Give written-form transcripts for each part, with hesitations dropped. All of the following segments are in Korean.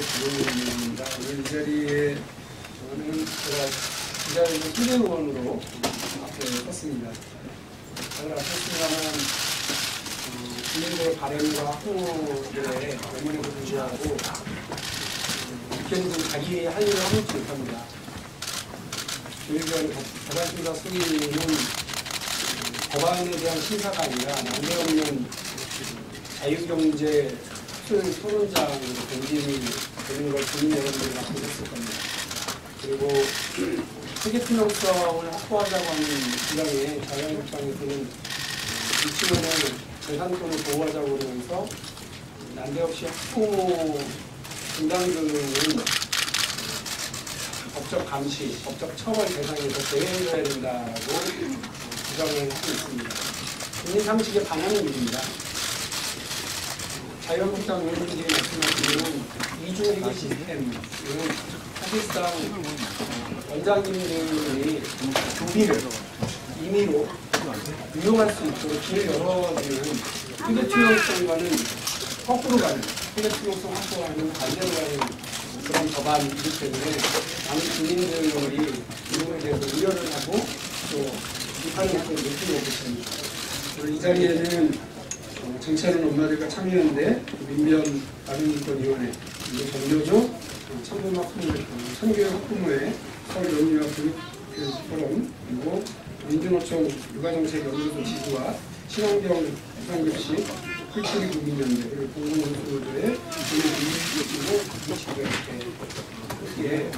부모님입니다. 오늘 이 자리에 저는 제가 이 자리에서 소대 의원으로 앞에 섰습니다. 저는 앞섰습니다만 국민들의 바램과 학부모들의 원문에도 불구하고 이렇게는 좀 자기 할 일을 하지 못합니다. 교육위원 개발심사 소위는 법안에 대한 심사가 아니라 난데없는 자유경제 토론장으로 변경이 되는 걸 국민 여러분들이 보셨을 겁니다. 그리고 세계투명성을 확보하자고 하는 주장에 자유한국당에서는 이 친구는 재산권을 보호하자고 그러면서 난데없이 학부모 분담금은 법적 감시, 법적 처벌 대상에서 제외해줘야 된다고 주장을 하고 있습니다. 국민 상식에 반하는 일입니다. 자유한국당 의원님들이 말씀하시는 이중회계 시스템은 사실상 원장님들이 조비를 임의로 유용할 수 있도록 길을 열어주는 세계투명성과는 거꾸로 가는, 세계투명성 확보와는 반대로 가는 그런 법안이기 때문에 많은 국민들이 이 부분에 대해서 우려를 하고 또 비판을 느끼고 계십니다. 이 자리에는 정치하는 엄마들과 참여연대, 민변 아동인권위원회, 그리고 정교조, 청교육 학부모회, 서울연유아 교육포럼, 그리고 민주노총 육아정책연구소 지구와 친환경 유산급식, 풀치기 국민연대, 그리고 공공운수들의 주민주의로 지구에 이렇게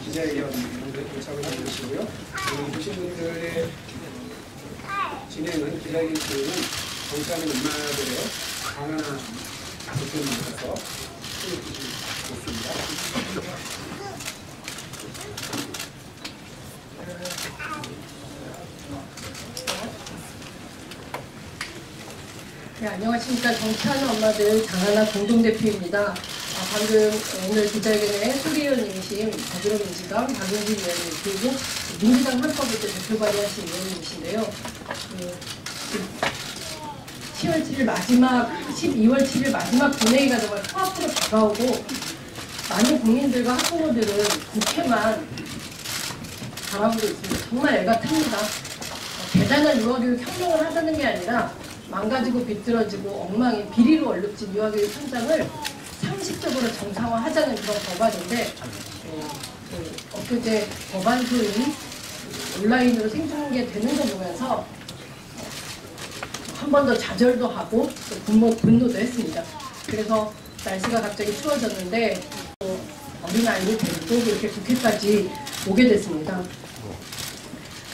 기자회견 도착을 하고 계시고요. 여기 보신 분들의 진행은 기자회견 진행은 정치하는 엄마들의 강한 대표를 만나서 해주시겠습니다. 네, 안녕하십니까. 정치하는 엄마들 장하나 공동대표입니다. 방금 오늘 기자회견에 소리의원님이신 더불어민주당 박용진 의원님 그리고 민주당 한꺼번째 대표 발의하신 의원님이신데요. 12월 7일 마지막 본회의가 정말 코앞으로 다가오고 많은 국민들과 학부모들은 국회만 바라보고 있습니다. 정말 애가 탑니다. 대단한 유아교육 혁명을 하자는 게 아니라 망가지고 비뚤어지고 엉망인 비리로 얼룩진 유아교육 현장을 상식적으로 정상화하자는 그런 법안인데 엊그제 법안 소위 온라인으로 생중계되는 거 보면서 한 번 더 좌절도 하고 또 분노도 했습니다. 그래서 날씨가 갑자기 추워졌는데 어린아이를 데리고 이렇게 국회까지 오게 됐습니다.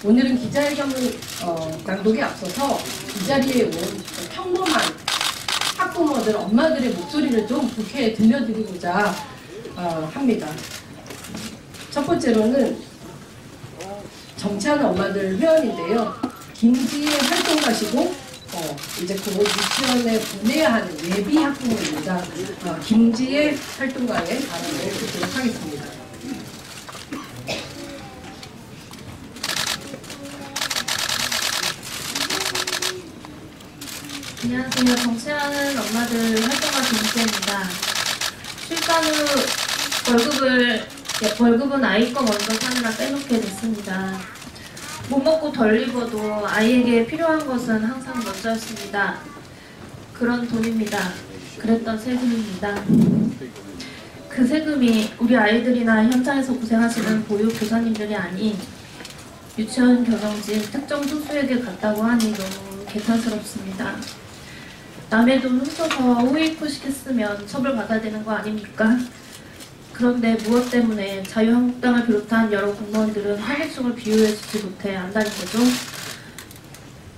오늘은 기자회견 낭독에 앞서서 이 자리에 온 평범한 학부모들, 엄마들의 목소리를 좀 국회에 들려드리고자 합니다. 첫 번째로는 정치하는 엄마들 회원인데요. 김지혜 활동가시고 이제 곧 유치원에 보내야 하는 예비 학부모입니다. 김지혜 활동가의 발언을 듣도록 하겠습니다. 안녕하세요. 정치하는 엄마들 활동가 김지혜입니다. 출산 후 월급은 아이 거 먼저 사느라 빼놓게 됐습니다. 못 먹고 덜 입어도 아이에게 필요한 것은 항상 먼저였습니다. 그런 돈입니다. 그랬던 세금입니다. 그 세금이 우리 아이들이나 현장에서 고생하시는 보육교사님들이 아닌 유치원 경영진 특정 소수에게 갔다고 하니 너무 개탄스럽습니다. 남의 돈 훔쳐서 후익후식했으면 처벌받아야 되는 거 아닙니까? 그런데 무엇 때문에 자유한국당을 비롯한 여러 공무원들은 한객숙을 비유해주지 못해 안다는 거죠?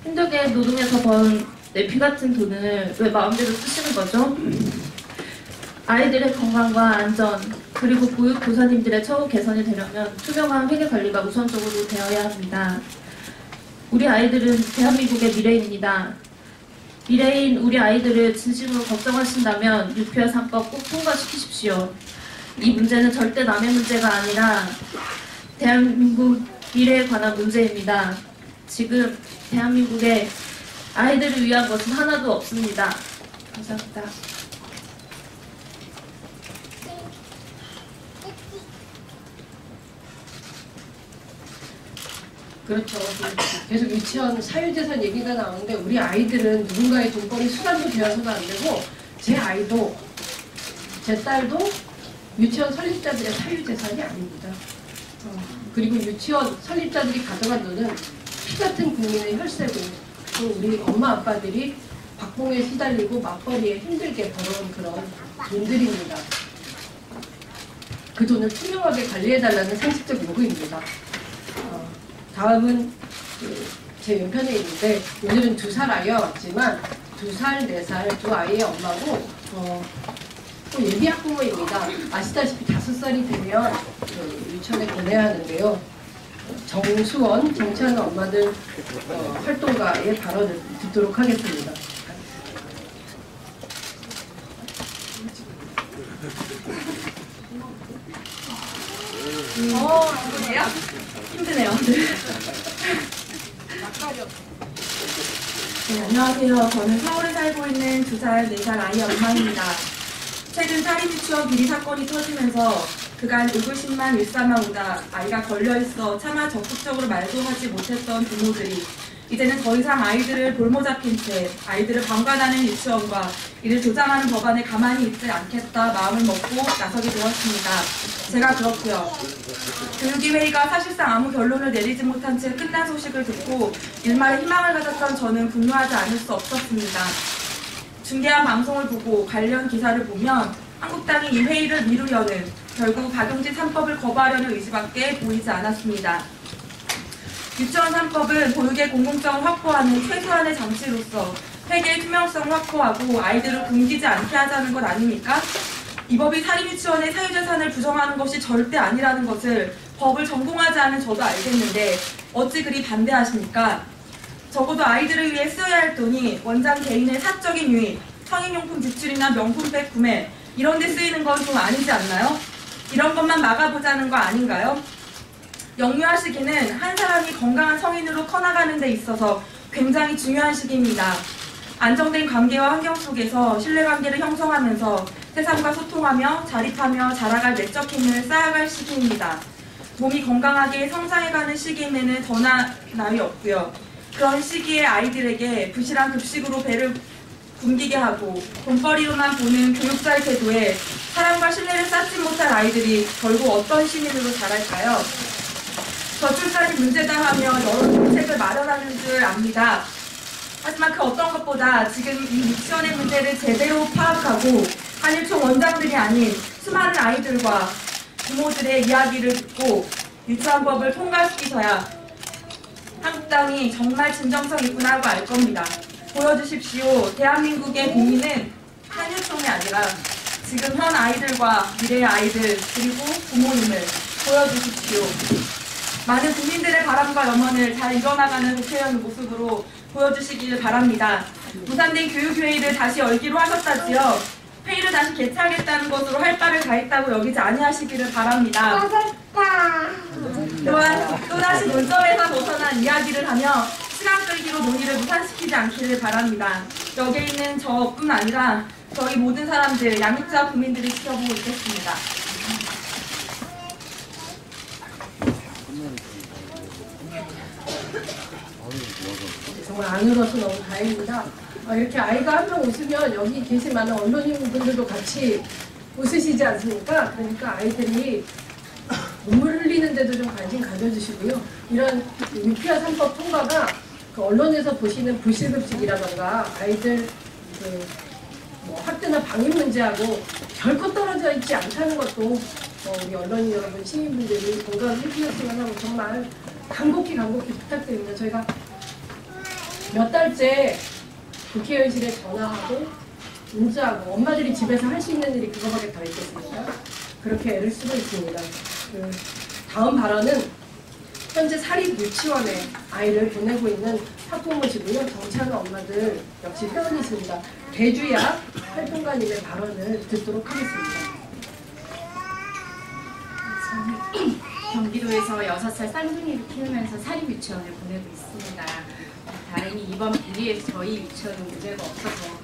힘들게 노동해서 번 내 피 같은 돈을 왜 마음대로 쓰시는 거죠? 아이들의 건강과 안전, 그리고 보육교사님들의 처우 개선이 되려면 투명한 회계관리가 우선적으로 되어야 합니다. 우리 아이들은 대한민국의 미래입니다. 미래인 우리 아이들을 진심으로 걱정하신다면 유피아 3법 꼭 통과시키십시오. 이 문제는 절대 남의 문제가 아니라 대한민국 미래에 관한 문제입니다. 지금 대한민국에 아이들을 위한 것은 하나도 없습니다. 감사합니다. 그렇죠. 계속 유치원 사유재산 얘기가 나오는데 우리 아이들은 누군가의 돈벌이 수단도 되어서는 안 되고 제 아이도 제 딸도 유치원 설립자들의 사유재산이 아닙니다. 그리고 유치원 설립자들이 가져간 돈은 피 같은 국민의 혈세고 또 우리 엄마 아빠들이 박봉에 시달리고 맞벌이에 힘들게 벌어온 그런 돈들입니다. 그 돈을 투명하게 관리해달라는 상식적 요구입니다. 다음은 제 왼편에 있는데 오늘은 2살 아이와 왔지만 2살, 4살 두 아이의 엄마고 또 예비 학부모입니다. 아시다시피 5살이 되면 유치원에 보내야 하는데요. 정수원, 정치하는 엄마들 활동가의 발언을 듣도록 하겠습니다. 힘드네요? 힘드네요. 네, 안녕하세요. 저는 서울에 살고 있는 2살, 4살 아이 엄마입니다. 최근 사립유치원 비리 사건이 터지면서 그간 의구심만 일삼아 오다 아이가 걸려있어 차마 적극적으로 말도 하지 못했던 부모들이 이제는 더 이상 아이들을 볼모 잡힌 채 아이들을 방관하는 유치원과 이를 조장하는 법안에 가만히 있지 않겠다 마음을 먹고 나서게 되었습니다. 제가 그렇고요. 교육위 회의가 사실상 아무 결론을 내리지 못한 채 끝난 소식을 듣고 일말의 희망을 가졌던 저는 분노하지 않을 수 없었습니다. 중계한 방송을 보고 관련 기사를 보면 한국당이 이 회의를 미루려는 결국 박용진 3법을 거부하려는 의지밖에 보이지 않았습니다. 유치원 3법은 보육의 공공성을 확보하는 최소한의 장치로서 회계의 투명성을 확보하고 아이들을 굶기지 않게 하자는 것 아닙니까? 이 법이 사립유치원의 사유재산을 부정하는 것이 절대 아니라는 것을 법을 전공하지 않은 저도 알겠는데 어찌 그리 반대하십니까? 적어도 아이들을 위해 쓰여야 할 돈이 원장 개인의 사적인 유입, 성인용품 지출이나 명품백 구매 이런 데 쓰이는 건 좀 아니지 않나요? 이런 것만 막아보자는 거 아닌가요? 영유아 시기는 한 사람이 건강한 성인으로 커나가는 데 있어서 굉장히 중요한 시기입니다. 안정된 관계와 환경 속에서 신뢰관계를 형성하면서 세상과 소통하며 자립하며 자라갈 내적 힘을 쌓아갈 시기입니다. 몸이 건강하게 성장해가는 시기임에는 더나 나위 없고요. 그런 시기에 아이들에게 부실한 급식으로 배를 굶기게 하고 돈벌이로만 보는 교육자의 태도에 사랑과 신뢰를 쌓지 못한 아이들이 결국 어떤 시민으로 자랄까요? 저출산이 문제다 하며 여러 정책을 마련하는 줄 압니다. 하지만 그 어떤 것보다 지금 이 유치원의 문제를 제대로 파악하고 한일총 원장들이 아닌 수많은 아이들과 부모들의 이야기를 듣고 유치원법을 통과시키셔야 한국당이 정말 진정성 있구나 하고 알 겁니다. 보여주십시오. 대한민국의 국민은 한일총이 아니라 지금 현 아이들과 미래의 아이들 그리고 부모님을 보여주십시오. 많은 국민들의 바람과 염원을 잘 이뤄나가는 국회의원 모습으로 보여주시길 바랍니다. 무산된 교육회의를 다시 열기로 하셨다지요. 회의를 다시 개최하겠다는 것으로 할 바를 다했다고 여기지 아니하시기를 바랍니다. 또한 또다시 논점에서 벗어난 이야기를 하며 시간 끌기로 논의를 무산시키지 않기를 바랍니다. 여기에 있는 저뿐 아니라 저희 모든 사람들, 양육자 국민들이 지켜보고 있겠습니다. 정말 안 울어서 너무 다행입니다. 이렇게 아이가 한 명 웃으면 여기 계신 많은 언론인분들도 같이 웃으시지 않습니까? 그러니까 아이들이 눈물 흘리는데도 좀 관심 가져주시고요. 이런 유피아 3법 통과가 그 언론에서 보시는 불실급식이라던가 아이들 학대나 방임 문제하고 결코 떨어져 있지 않다는 것도 우리 언론인 여러분, 시민분들이 공감해 주셨으면 하고 정말 간곡히 부탁드립니다. 저희가 몇 달째 국회의원실에 전화하고 문자하고 엄마들이 집에서 할 수 있는 일이 그거밖에 더 있겠습니까? 그렇게 애를 쓰고 있습니다. 다음 발언은 현재 사립 유치원에 아이를 보내고 있는 학부모시고요. 정치하는 엄마들 역시 회원이십니다. 배주야 활동가님의 발언을 듣도록 하겠습니다. 저는 경기도에서 6살 쌍둥이를 키우면서 사립 유치원을 보내고 있습니다. 다행히 이번 비리에서 저희 유치원은 문제가 없어서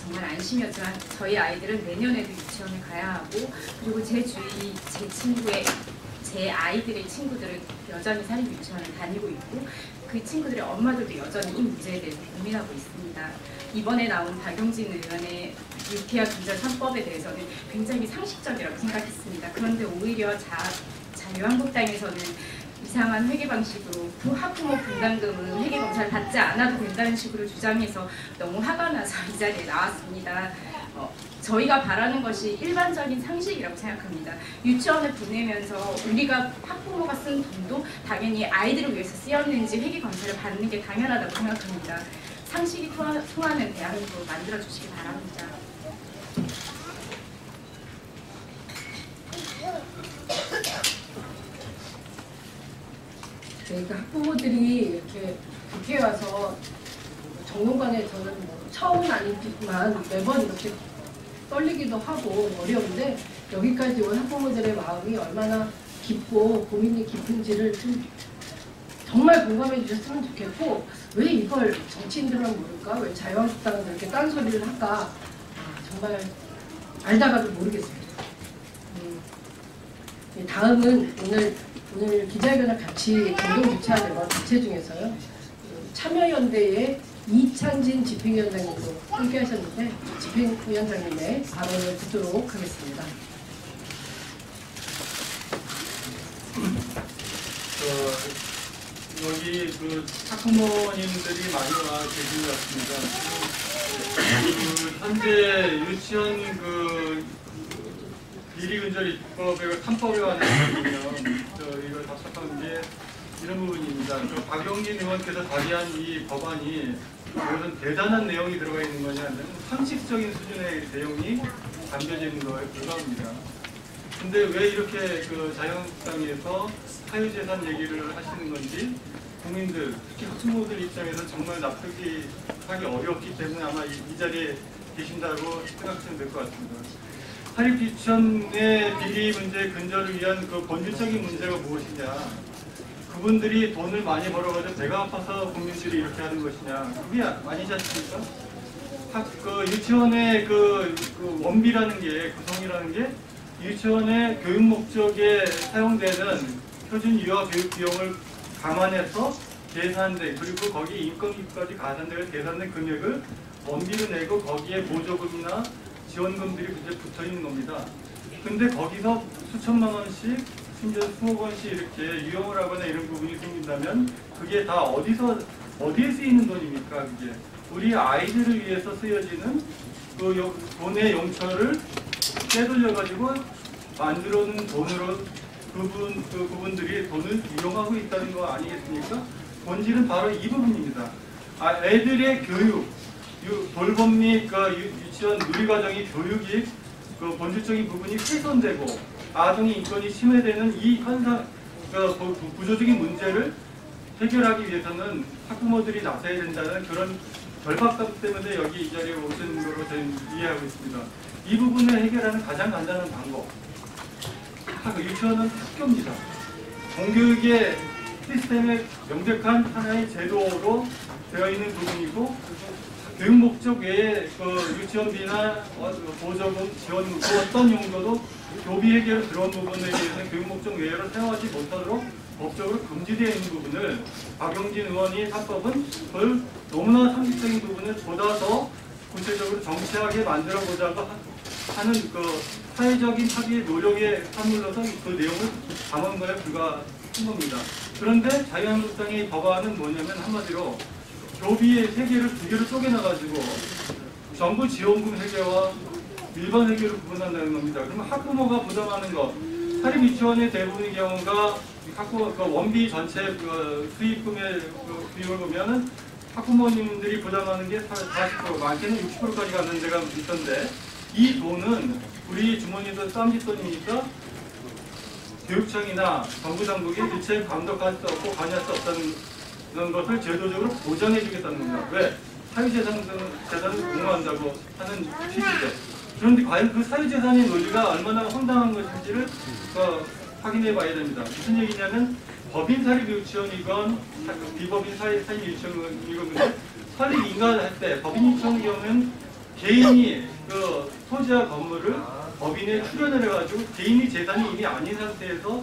정말 안심이었지만 저희 아이들은 내년에도 유치원을 가야 하고 그리고 제 주위 제 제 아이들의 친구들은 여전히 사립유치원을 다니고 있고 그 친구들의 엄마들도 여전히 이 문제에 대해서 고민하고 있습니다. 이번에 나온 박용진 의원의 유기화 근절 3법에 대해서는 굉장히 상식적이라고 생각했습니다. 그런데 오히려 자유한국당에서는 이상한 회계 방식으로 학부모 분담금은 회계 검사를 받지 않아도 된다는 식으로 주장해서 너무 화가 나서 이 자리에 나왔습니다. 저희가 바라는 것이 일반적인 상식이라고 생각합니다. 유치원을 보내면서 우리가 학부모가 쓴 돈도 당연히 아이들을 위해서 쓰였는지 회계 검사를 받는 게 당연하다고 생각합니다. 상식이 통하는 대한민국을 만들어주시기 바랍니다. 그러니까 학부모들이 이렇게 국회에 와서 정론관에서는 뭐 처음은 아니지만 매번 이렇게 떨리기도 하고 어려운데 여기까지 온 학부모들의 마음이 얼마나 깊고 고민이 깊은지를 좀 정말 공감해 주셨으면 좋겠고, 왜 이걸 정치인들만 모를까? 왜 자유한국당은 이렇게 딴소리를 할까? 정말 알다가도 모르겠습니다. 다음은 오늘 기자회견을 같이 공동 주최하는 단체 중에서요, 참여연대의 이찬진 집행위원장님도 함께 하셨는데 집행위원장님의 발언을 듣도록 하겠습니다. 여기 그 학부모님들이 많이 와 계신 것 같습니다. 현재 유치원 비리 근절 입법에 3법에 관해서 보면 저희가 답답한 게 이런 부분입니다. 박용진 의원께서 발의한 이 법안이 무슨 대단한 내용이 들어가 있는 거냐 하면 상식적인 수준의 내용이 담겨져 있는 거에 불과합니다. 근데 왜 이렇게 자유한국당에서 사유재산 얘기를 하시는 건지 국민들, 특히 학부모들 입장에서 정말 납득이 하기 어렵기 때문에 아마 이 자리에 계신다고 생각하시면 될 것 같습니다. 사립유치원의 비리 문제 근절을 위한 그 본질적인 문제가 무엇이냐, 그분들이 돈을 많이 벌어가지고 배가 아파서 국민들이 이렇게 하는 것이냐, 그게 아니지 않습니까? 유치원의 원비라는 게, 구성이라는 게 유치원의 교육 목적에 사용되는 표준 유아 교육 비용을 감안해서 계산된, 그리고 거기 인건비까지 가산되어 계산된 금액을 원비로 내고 거기에 보조금이나 지원금들이 붙어 있는 겁니다. 근데 거기서 수천만 원씩, 심지어 수억 원씩 이렇게 유용을 하거나 이런 부분이 생긴다면 그게 다 어디에 쓰이는 돈입니까? 그게 우리 아이들을 위해서 쓰여지는 그 돈의 용처를 떼돌려가지고 만들어 놓은 돈으로 그분들이 돈을 이용하고 있다는 거 아니겠습니까? 본질은 바로 이 부분입니다. 애들의 교육, 돌봄 및 유치원 누리과정의 교육이 본질적인 부분이 훼손되고 아동의 인권이 침해되는 이 현상, 구조적인 문제를 해결하기 위해서는 학부모들이 나서야 된다는 그런 절박감 때문에 여기 이 자리에 오신 거로 저는 이해하고 있습니다. 이 부분을 해결하는 가장 간단한 방법, 유치원은 학교입니다. 공교육의 시스템의 명백한 하나의 제도로 되어 있는 부분이고, 교육 목적 외에 유치원비나 보조금, 지원금 어떤 용도도 교비 해결로 들어온 부분에 대해서는 교육 목적 외로 사용하지 못하도록 법적으로 금지되어 있는 부분을 박용진 의원이 사법은 그걸 너무나 상식적인 부분을 보다 더 구체적으로 정치하게 만들어보자고 하는 사회적인 합의의 노력에 함물러서 그 내용을 담은 거에 불과한 겁니다. 그런데 자유한국당의 법안은 뭐냐면 한마디로 교비의 세계를 두 개로 쪼개놔가지고 정부 지원금 회계와 일반 회계로 구분한다는 겁니다. 그러면 학부모가 부담하는 것, 사립유치원의 대부분의 경우가 원비 전체 수입금의 비율을 보면은 학부모님들이 부담하는 게 40%, 많게는 60%까지 가는 데가 있던데, 이 돈은 우리 주머니에서 쌈짓돈이니까 교육청이나 정부 당국이 일체 감독할 수 없고 관여할 수 없다는 것을 제도적으로 보장해 주겠다는 겁니다. 왜? 사유재산을 공유한다고 하는 취지죠. 그런데 과연 그 사유재산의 논리가 얼마나 황당한 것인지를 확인해 봐야 됩니다. 무슨 얘기냐면 법인 사립유치원이건 비법인 사립유치원이건 설립 인가할 때 법인 유치원의 경우는 개인이 토지와 건물을 법인에 출연을 해가지고 개인이 재산이 이미 아닌 상태에서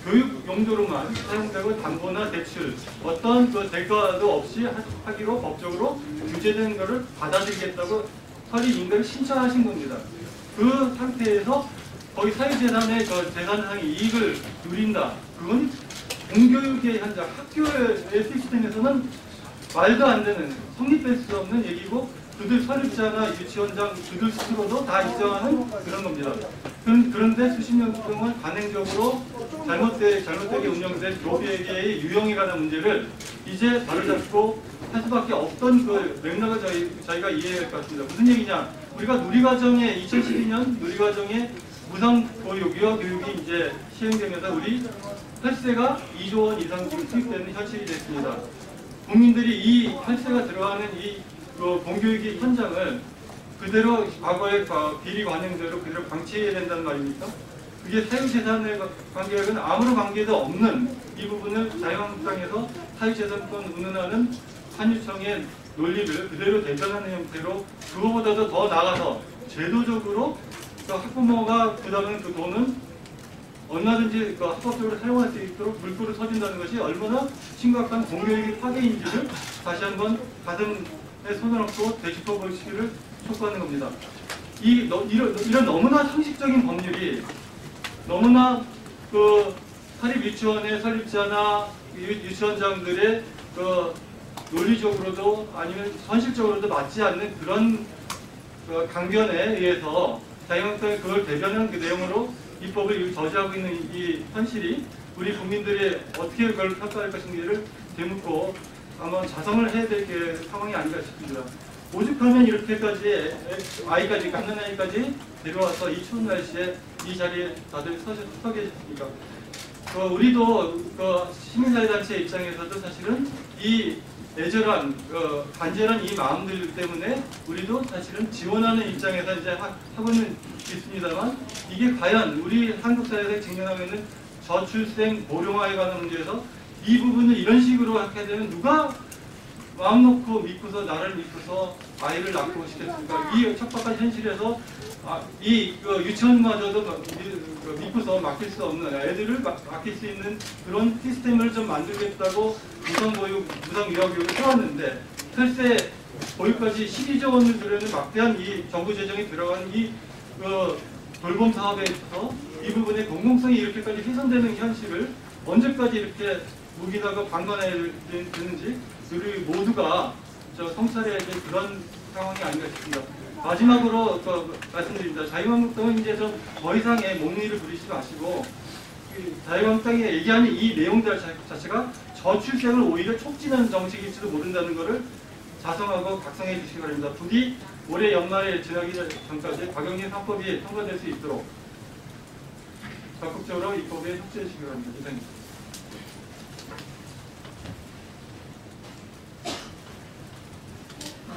교육 용도로만 사용되고 담보나 대출 어떤 그 대가도 없이 하기로 법적으로 규제된 것을 받아들이겠다고 설립 인가를 신청하신 겁니다. 그 상태에서 거의 사회재산의 그 재산상의 이익을 누린다. 그건 공교육의 현장, 학교의 시스템에서는 말도 안 되는, 성립될 수 없는 얘기고 그들 설립자나 유치원장 그들 스스로도 다 인정하는 그런 겁니다. 그런데 수십 년 동안 관행적으로 잘못되게 운영된 교육의 유형에 관한 문제를 이제 바로잡고 할 수밖에 없던 그 맥락을 저희가 이해해야 할 것 같습니다. 무슨 얘기냐? 우리가 누리과정에 2012년 누리과정에 무상교육, 유아교육이 이제 시행되면서 우리 혈세가 2조 원 이상 투입되는 현실이 됐습니다. 국민들이 이 혈세가 들어가는 이 공교육의 현장을 그대로 과거의 비리 관행대로 그대로 방치해야 된다는 말입니까? 그게 사유재산의 관계와는 아무런 관계도 없는 이 부분을 자유한국당에서 사유재산권 운운하는 한유청의 논리를 그대로 대변하는 형태로 그거보다도 더 나아가서 제도적으로 학부모가 부담하는 그 돈은 얼마든지 합법적으로 사용할 수 있도록 물꼬를 서준다는 것이 얼마나 심각한 공교육의 파괴인지를 다시 한번 가슴에 손을 얹고 되짚어 보시기를 촉구하는 겁니다. 이런 너무나 상식적인 법률이 너무나 그 사립 유치원의 설립자나 유치원장들의 그 논리적으로도 아니면 현실적으로도 맞지 않는 그런 강변에 의해서 자유한국당이 그걸 대변하는 그 내용으로 입법을 저지하고 있는 이 현실이 우리 국민들이 어떻게 그걸 평가할 것인지를 되묻고 아마 자성을 해야 될 상황이 아닌가 싶습니다. 오죽하면 이렇게까지 아이까지 갓난 아이까지 데려와서 이 추운 날씨에 이 자리에 다들 서 계십니까? 우리도 시민사회단체 입장에서도 사실은 이 애절한 간절한 이 마음들 때문에 우리도 사실은 지원하는 입장에서 이제 하고는 있습니다만 이게 과연 우리 한국 사회에서 직면하고 있는 저출생 고령화에 관한 문제에서 이 부분을 이런 식으로 하게 되면 누가 마음 놓고 믿고서 나를 믿고서 아이를 낳고 싶겠습니까? 이 척박한 현실에서 유치원마저도 믿고서 맡길 수 없는 애들을 맡길 수 있는 그런 시스템을 좀 만들겠다고 무상유아교육을 해왔는데 글쎄 거기까지 12조 원을 들여는 막대한 이 정부 재정이 들어간 이 돌봄 사업에 있어서 이 부분의 공공성이 이렇게까지 훼손되는 현실을 언제까지 이렇게 묵인하고 방관해야 되는지 우리 모두가 성찰해야 될 그런 상황이 아닌가 싶습니다. 마지막으로 말씀드립니다. 자유한국당은 이제 좀 더 이상의 목리를 부리지 마시고 자유한국당이 얘기하는 이 내용들 자체가 저출생을 오히려 촉진하는 정책일지도 모른다는 것을 자성하고 각성해 주시기 바랍니다. 부디 올해 연말에 지나기 전까지 박영진 3법이 통과될 수 있도록 적극적으로 입법에 협조해 주시기 바랍니다. 이상입니다.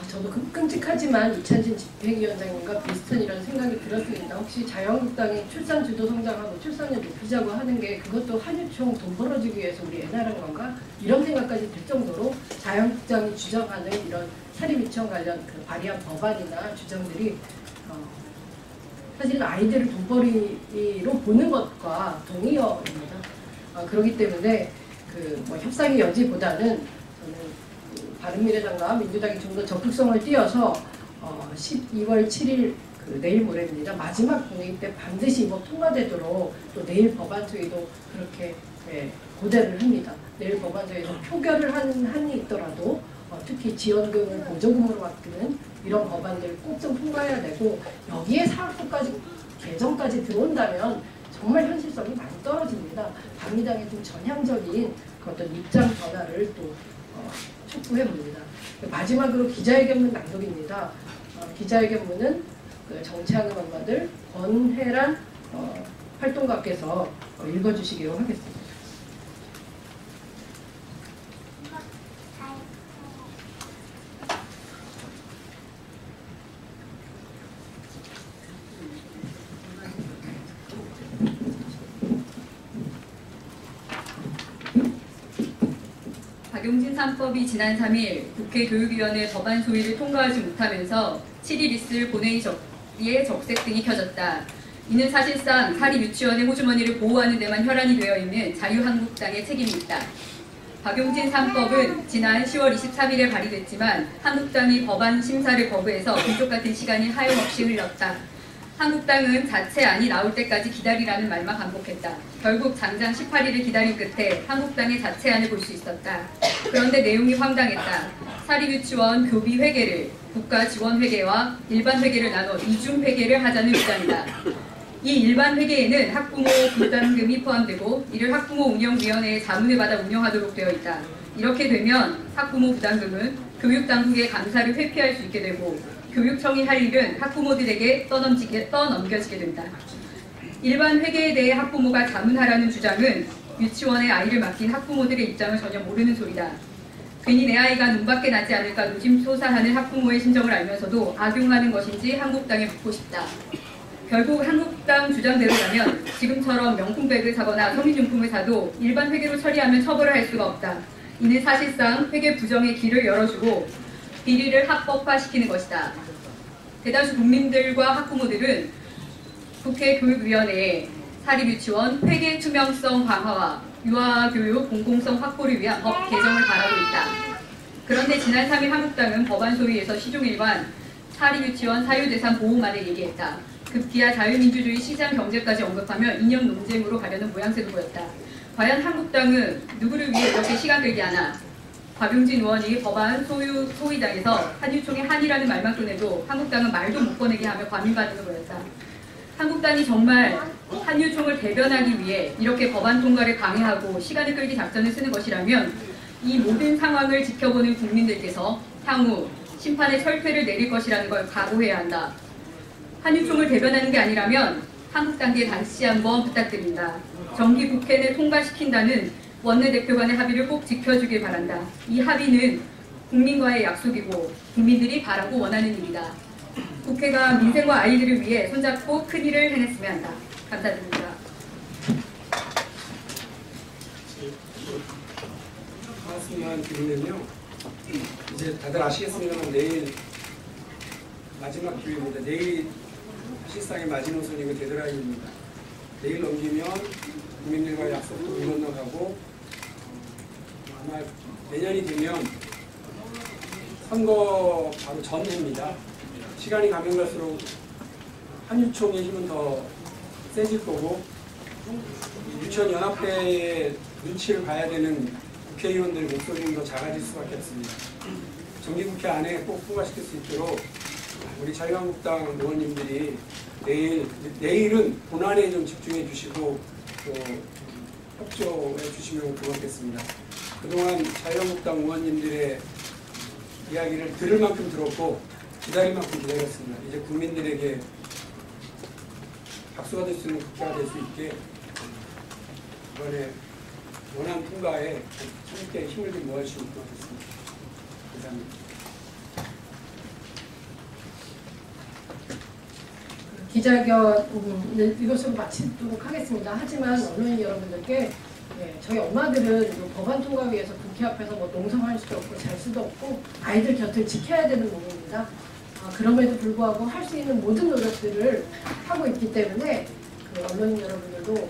저도 끔찍하지만 이찬진 집행위원장님과 비슷한 이런 생각이 들었습니다. 혹시 자유한국당이 출산 주도 성장하고 출산율 높이자고 하는 게 그것도 한유총 돈 벌어주기 위해서 우리 애 나라는 건가? 이런 생각까지 들 정도로 자유한국당이 주장하는 이런 사립유치원 관련 발의한 법안이나 주장들이 사실은 아이들을 돈벌이로 보는 것과 동의어입니다. 그렇기 때문에 협상의 여지보다는 저는 바른미래당과 민주당이 좀 더 적극성을 띄어서 12월 7일 내일 모레입니다. 마지막 본회의 때 반드시 이거 통과되도록 또 내일 법안소위도 그렇게 고대를 합니다. 내일 법안소위에서 표결을 하는 한이 있더라도 특히 지원금을 보조금으로 바뀌는 이런 법안들 꼭 좀 통과해야 되고 여기에 사학부까지 개정까지 들어온다면 정말 현실성이 많이 떨어집니다. 반미당의 좀 전향적인 어떤 입장 변화를 또 촉구해 봅니다. 마지막으로 기자회견문 낭독입니다. 기자회견문은 정치하는 엄마들 권혜란 활동가께서 읽어주시기로 하겠습니다. 박용진 3법이 지난 3일 국회 교육위원회 법안 소위를 통과하지 못하면서 7일 있을 본회의 적색 등이 켜졌다. 이는 사실상 사립 유치원의 호주머니를 보호하는 데만 혈안이 되어 있는 자유한국당의 책임입니다. 박용진 3법은 지난 10월 23일에 발의됐지만 한국당이 법안 심사를 거부해서 금쪽 같은 시간이 하염없이 흘렀다. 한국당은 자체안이 나올 때까지 기다리라는 말만 반복했다. 결국 장장 18일을 기다린 끝에 한국당의 자체안을 볼 수 있었다. 그런데 내용이 황당했다. 사립유치원 교비 회계를 국가지원회계와 일반 회계를 나눠 이중 회계를 하자는 주장이다. 이 일반 회계에는 학부모 부담금이 포함되고 이를 학부모 운영위원회의 자문을 받아 운영하도록 되어 있다. 이렇게 되면 학부모 부담금은 교육당국의 감사를 회피할 수 있게 되고 교육청이 할 일은 학부모들에게 떠넘겨지게 된다. 일반 회계에 대해 학부모가 자문하라는 주장은 유치원에 아이를 맡긴 학부모들의 입장을 전혀 모르는 소리다. 괜히 내 아이가 눈밖에 나지 않을까 노심초사하는 학부모의 심정을 알면서도 악용하는 것인지 한국당에 묻고 싶다. 결국 한국당 주장대로라면 지금처럼 명품백을 사거나 성인용품을 사도 일반 회계로 처리하면 처벌을 할 수가 없다. 이는 사실상 회계 부정의 길을 열어주고 비리를 합법화시키는 것이다. 대다수 국민들과 학부모들은 국회 교육위원회에 사립유치원 회계 투명성 강화와 유아교육 공공성 확보를 위한 법 개정을 바라고 있다. 그런데 지난 3일 한국당은 법안 소위에서 시종일관 사립유치원 사유재산 보호만을 얘기했다. 급기야 자유민주주의 시장 경제까지 언급하며 이념 논쟁으로 가려는 모양새도 보였다. 과연 한국당은 누구를 위해 이렇게 시간 끌게 하나? 박용진 의원이 법안 소위장에서 한유총의 한이라는 말만 꺼내도 한국당은 말도 못 꺼내게 하며 과민 반응을 보였다. 한국당이 정말 한유총을 대변하기 위해 이렇게 법안 통과를 강행하고 시간을 끌기 작전을 쓰는 것이라면 이 모든 상황을 지켜보는 국민들께서 향후 심판의 철퇴를 내릴 것이라는 걸 각오해야 한다. 한유총을 대변하는 게 아니라면 한국당계 다시 한번 부탁드립니다. 정기 국회 내 통과시킨다는 원내대표 간의 합의를 꼭 지켜주길 바란다. 이 합의는 국민과의 약속이고 국민들이 바라고 원하는 일이다. 국회가 민생과 아이들을 위해 손잡고 큰 일을 해냈으면 한다. 감사드립니다. 말씀만 드리면요. 이제 다들 아시겠습니다만 내일 마지막 기회입니다. 내일 실상의 마지노선이고 데드라인입니다. 내일 넘기면 국민들과 약속도 못 건너가고 아마 내년이 되면 선거 바로 전입니다. 시간이 가면 갈수록 한유총의 힘은 더 세질 거고 유치원연합회의 눈치를 봐야 되는 국회의원들 목소리는 더 작아질 수밖에 없습니다. 정기국회 안에 꼭 통과시킬 수 있도록 우리 자유한국당 의원님들이 내일은 본안에 좀 집중해 주시고 또 협조해 주시면 고맙겠습니다. 그동안 자유한국당 의원님들의 이야기를 들을 만큼 들었고 기다릴 만큼 기다렸습니다. 이제 국민들에게 박수가 될 수 있는 국회가 될 수 있게 이번에 원안 통과에 함께 힘을 좀 모아주시면 고맙겠습니다. 감사합니다. 기자회견 이것으로 마치도록 하겠습니다. 하지만 언론인 여러분들께 저희 엄마들은 법안 통과 위해서 국회 앞에서 뭐 농성할 수도 없고 잘 수도 없고 아이들 곁을 지켜야 되는 부분입니다. 그럼에도 불구하고 할 수 있는 모든 노력들을 하고 있기 때문에 그 언론인 여러분들도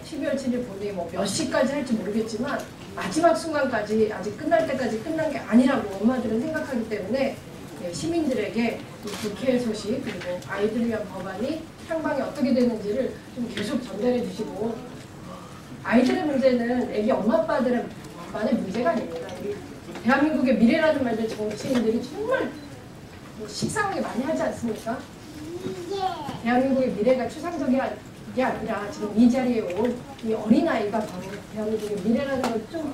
12월 7일 본회의 몇 시까지 할지 모르겠지만 마지막 순간까지 아직 끝날 때까지 끝난 게 아니라고 엄마들은 생각하기 때문에 시민들에게 이 국회 소식 그리고 아이들을 위한 법안이 향방이 어떻게 되는지를 좀 계속 전달해 주시고 아이들의 문제는 애기 엄마 아빠들만의 문제가 아닙니다. 우리 대한민국의 미래라는 말들 정치인들이 정말 식상하게 많이 하지 않습니까? 대한민국의 미래가 추상적인 게 아니라 지금 이 자리에 온 이 어린아이가 바로 대한민국의 미래라는 걸 좀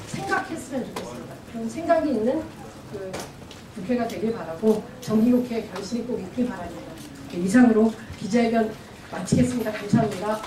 생각했으면 좋겠습니다. 그런 생각이 있는 그 국회가 되길 바라고 정기국회 결실이 꼭 있길 바랍니다. 이상으로 기자회견 마치겠습니다. 감사합니다.